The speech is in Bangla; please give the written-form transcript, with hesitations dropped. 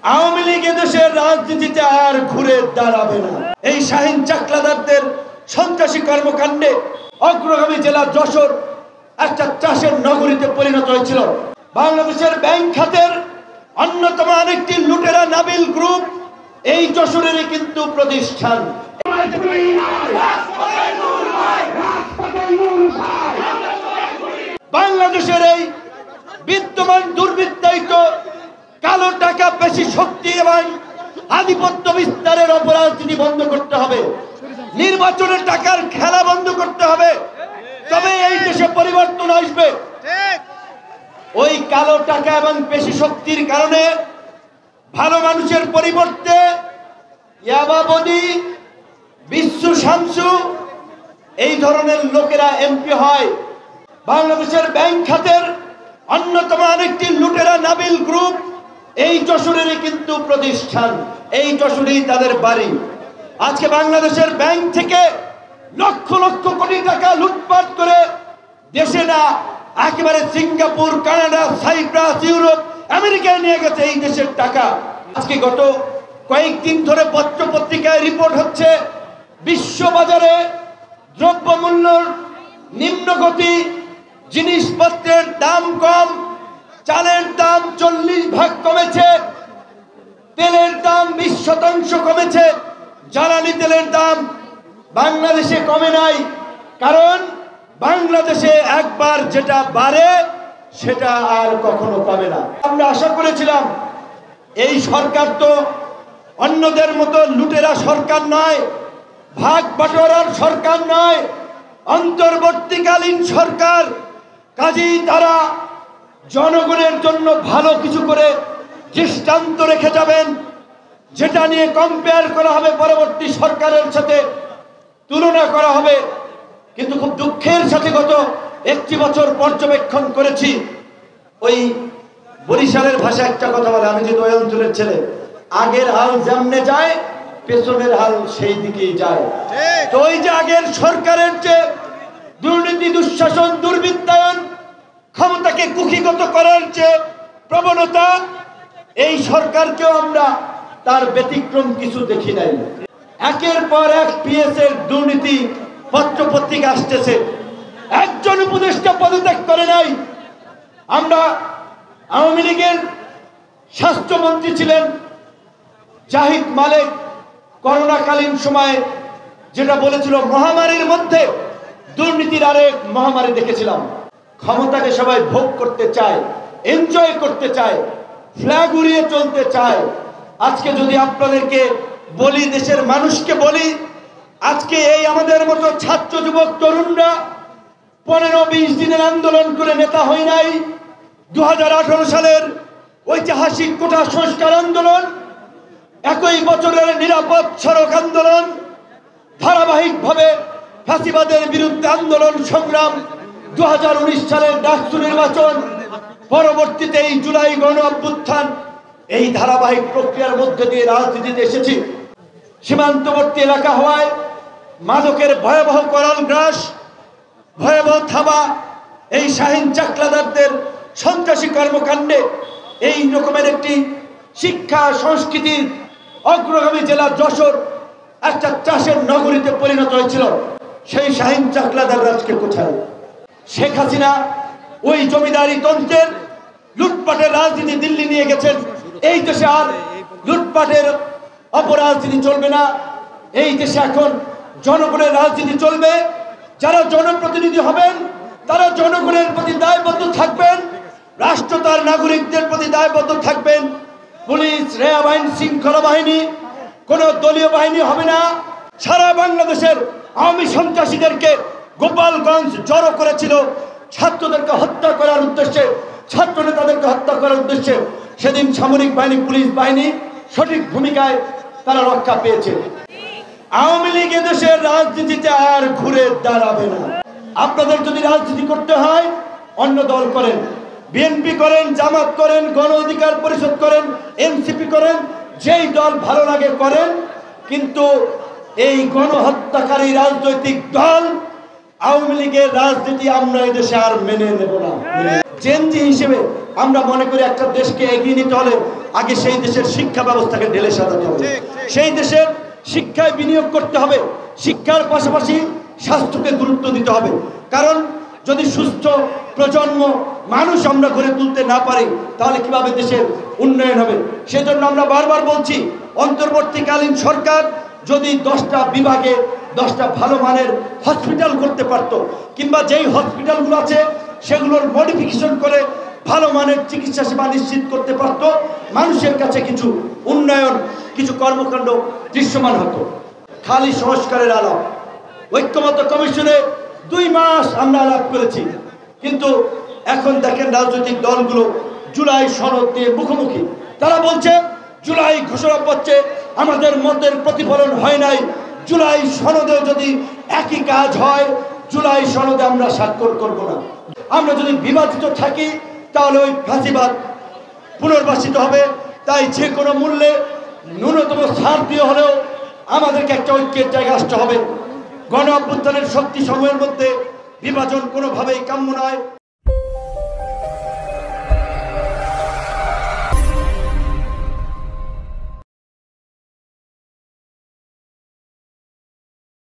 আওয়ামী লীগ দেশের রাজনীতিতে আর ঘুরে দাঁড়াবে না। এই শাহীন চাকলাদারদের সন্ত্রাসী কর্মকাণ্ডে অগ্রগামী জেলা যশোর একটা চাষের নগরীতে পরিণত হয়েছিল। বাংলাদেশের ব্যাংক খাতের অন্যতম আরেকটি লুটেরা নাবিল গ্রুপ এই যশোরেরই কিন্তু প্রতিষ্ঠান। বাংলাদেশের এই বিদ্যমান দুর্বৃত্তায়িত কালো টাকা বেশি শক্তি এবং আধিপত্য বিস্তারের অপরাজনীতি বন্ধ করতে হবে। নির্বাচনের টাকার খেলা বন্ধ করতে হবে, তবে এই দেশে পরিবর্তন আসবে। ওই কালো টাকা এবং বেশি শক্তির কারণে ভালো মানুষের পরিবর্তে ইয়াবাবদি, বিশ্বু শামসু এই ধরনের লোকেরা এমপি হয়। বাংলাদেশের ব্যাংক খাতের অন্যতম আরেকটি লুটেরা নাবিল গ্রুপ এই যশোরেরই কিন্তু প্রতিষ্ঠান, এই যশোরেই তাদের বাড়ি। আজকে বাংলাদেশের ব্যাংক থেকে লক্ষ লক্ষ কোটি টাকা লুটপাট করে দেশে না একেবারে সিঙ্গাপুর, কানাডা, সাইপ্রাস, ইউরোপ, আমেরিকায় নিয়ে গেছে এই দেশের টাকা। আজকে গত কয়েকদিন ধরে পত্র পত্রিকায় রিপোর্ট হচ্ছে বিশ্ববাজারে দ্রব্যমূল্যর নিম্নগতি, জিনিসপত্রের দাম কম, চালের দাম 40 ভাগ কমেছে, তেলের দাম 20% কমেছে, জ্বালানি তেলের দাম বাংলাদেশে কমে নাই। কারণ বাংলাদেশে একবার যেটা বাড়ে সেটা আর কখনো কমে না। আমরা আশা করেছিলাম এই সরকার তো অন্যদের মতো লুটেরা সরকার নয়, ভাগ বাটোয়ারার সরকার নয়, অন্তর্বর্তীকালীন সরকার। কাজেই তারা জনগণের জন্য ভালো কিছু করে দৃষ্টান্ত রেখে যাবেন, যেটা নিয়ে কম্পেয়ার করা হবে, পরবর্তী সরকারের সাথে তুলনা করা হবে। কিন্তু খুব দুঃখের সাথে গত 1 বছর পর্যবেক্ষণ করেছি, ওই বরিশালের ভাষা একটা কথা বলে, আমি যেহেতু ওই অঞ্চলের ছেলে, আগের হাল যেমনে যায় পেছনের হাল সেই দিকেই যায়। তো ওই যে আগের সরকারের যে দুর্নীতি, দুঃশাসন, দুর্বৃত্তায়ন, ক্ষমতাকে কুক্ষিগত করার যে প্রবণতা, এই সরকারকেও আমরা তার ব্যতিক্রম কিছু দেখি নাই। একের পর এক পিএসের দুর্নীতি পত্র পত্রিকা আসতেছে, একজন উপদেষ্টা পদত্যাগ করে নাই। আমরা আওয়ামী লীগের স্বাস্থ্যমন্ত্রী ছিলেন জাহিদ মালেক, করোনাকালীন সময়ে যেটা বলেছিল, মহামারীর মধ্যে দুর্নীতির আরেক মহামারী দেখেছিলাম। ক্ষমতাকে সবাই ভোগ করতে চায়, এনজয় করতে চায়, ফ্ল্যাগ উড়িয়ে চলতে চায়। আজকে যদি আপনাদেরকে বলি, দেশের মানুষকে বলি, আজকে এই আমাদের মতো ছাত্র যুবক তরুণরা 15-20 দিনের আন্দোলন করে নেতা হয় নাই। 2018 সালের ঐতিহাসিক কোটা সংস্কার আন্দোলন, একই বছরের নিরাপদ সড়ক আন্দোলন, ধারাবাহিকভাবে ফ্যাসিবাদের বিরুদ্ধে আন্দোলন সংগ্রাম, 2019 সালের ডাকসু নির্বাচন, পরবর্তীতে এই জুলাই গণ অভ্যুত্থান, এই ধারাবাহিক প্রক্রিয়ার মধ্যে দিয়ে রাজনীতিতে এসেছি। সীমান্তবর্তী এলাকা হওয়ায় মাদকের ভয়াবহ করল গ্রাস, ভয়াবহ থাবা, এই শাহীন চাকলাদারদের সন্ত্রাসী কর্মকাণ্ডে এই রকমের একটি শিক্ষা সংস্কৃতির অগ্রগামী জেলা যশোর একটা চাষের নগরীতে পরিণত হয়েছিল। সেই শাহীন চাকলাদার আজকে কোথায়? শেখ হাসিনা ওই জমিদারি তন্ত্রের লুটপাটের রাজনীতি দিল্লি নিয়ে গেছেন। এই দেশে আর লুটপাটের অপরাজনীতি চলবে না। এই দেশে এখন জনগণের রাজনীতি চলবে। যারা জনপ্রতিনিধি হবেন তারা জনগণের প্রতি দায়বদ্ধ থাকবেন, রাষ্ট্র তার নাগরিকদের প্রতি দায়বদ্ধ থাকবেন। পুলিশ, র্যাব, আইন শৃঙ্খলা বাহিনী কোনো দলীয় বাহিনী হবে না। সারা বাংলাদেশের আওয়ামী সন্ত্রাসীদেরকে গোপালগঞ্জ জড়ো করেছিল ছাত্রদেরকে হত্যা করার উদ্দেশ্যে, ছাত্র নেতাদেরকে হত্যা করার উদ্দেশ্যে। সেদিন সামরিক বাহিনী, পুলিশ বাহিনী সঠিক ভূমিকায় তারা রক্ষা পেয়েছে। আওয়ামী লীগ দেশের রাজনীতিতে আর ঘুরে দাঁড়াবে না। আপনাদের যদি রাজনীতি করতে হয় অন্য দল করেন, বিএনপি করেন, জামাত করেন, গণ অধিকার পরিষদ করেন, এনসিপি করেন, যেই দল ভালো লাগে করেন। কিন্তু এই গণহত্যাকারী রাজনৈতিক দল আওয়ামী লীগের রাজনীতি আমরা এই দেশে আর মেনে নেব না। জেনজি হিসেবে আমরা মনে করি একটা দেশকে এগিয়ে নিতে হলে আগে সেই দেশের শিক্ষা ব্যবস্থাকে ঢেলে সাজাতে হবে, সেই দেশের শিক্ষায় বিনিয়োগ করতে হবে, শিক্ষার পাশাপাশি স্বাস্থ্যকে গুরুত্ব দিতে হবে। কারণ যদি সুস্থ প্রজন্ম মানুষ আমরা গড়ে তুলতে না পারি তাহলে কিভাবে দেশের উন্নয়ন হবে? সেজন্য আমরা বারবার বলছি, অন্তর্বর্তীকালীন সরকার যদি 10টা বিভাগে 10টা ভালো মানের হসপিটাল করতে পারত, কিংবা যেই হসপিটালগুলো আছে সেগুলোর মডিফিকেশন করে ভালো মানের চিকিৎসা সেবা নিশ্চিত করতে পারত, মানুষের কাছে কিছু উন্নয়ন, কিছু কর্মকাণ্ড দৃশ্যমান হতো। খালি সংস্কারের আলাপ, ঐক্যমত্য কমিশনে 2 মাস আমরা আলাপ করেছি, কিন্তু এখন দেখেন রাজনৈতিক দলগুলো জুলাই সনদ দিয়ে মুখোমুখি। তারা বলছে জুলাই ঘোষণাপত্রে আমাদের মতের প্রতিফলন হয় নাই, জুলাই সনদেও যদি একই কাজ হয় জুলাই সনদে আমরা স্বাক্ষর করব না। আমরা যদি বিভাজিত থাকি তাহলে ওই ফাঁসিবাদ পুনর্বাসিত হবে। তাই যে কোনো মূল্যে ন্যূনতম ছাড় দিয়ে হলেও আমাদেরকে একটা ঐক্যের জায়গায় আসতে হবে। গণ অভ্যুত্থানের শক্তি সময়ের মধ্যে বিভাজন কোনোভাবেই কাম্য নয়।